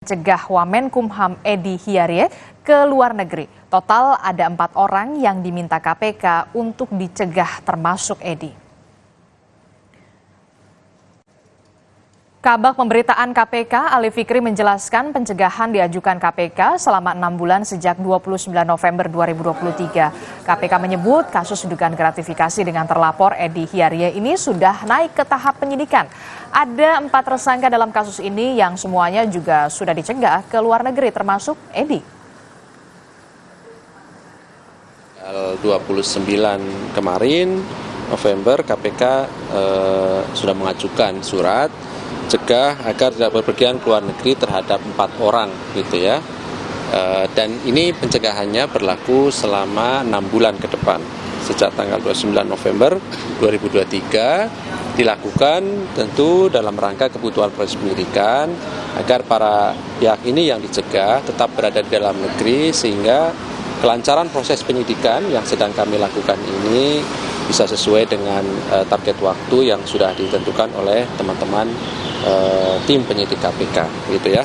Cegah Wamenkumham Edy Hiarie ke luar negeri. Total ada 4 orang yang diminta KPK untuk dicegah termasuk Edy. Kabag Pemberitaan KPK Ali Fikri menjelaskan pencegahan diajukan KPK selama 6 bulan sejak 29 November 2023. KPK menyebut kasus dugaan gratifikasi dengan terlapor Edy Hiarie ini sudah naik ke tahap penyidikan. Ada 4 tersangka dalam kasus ini yang semuanya juga sudah dicegah ke luar negeri termasuk Edy. 29 kemarin November KPK sudah mengajukan surat cegah agar tidak berpergian ke luar negeri terhadap 4 orang gitu ya. Dan ini pencegahannya berlaku selama 6 bulan ke depan. Sejak tanggal 29 November 2023 dilakukan tentu dalam rangka kebutuhan proses penyidikan agar para pihak ini yang dicegah tetap berada di dalam negeri sehingga kelancaran proses penyidikan yang sedang kami lakukan ini bisa sesuai dengan target waktu yang sudah ditentukan oleh teman-teman tim penyidik KPK gitu ya.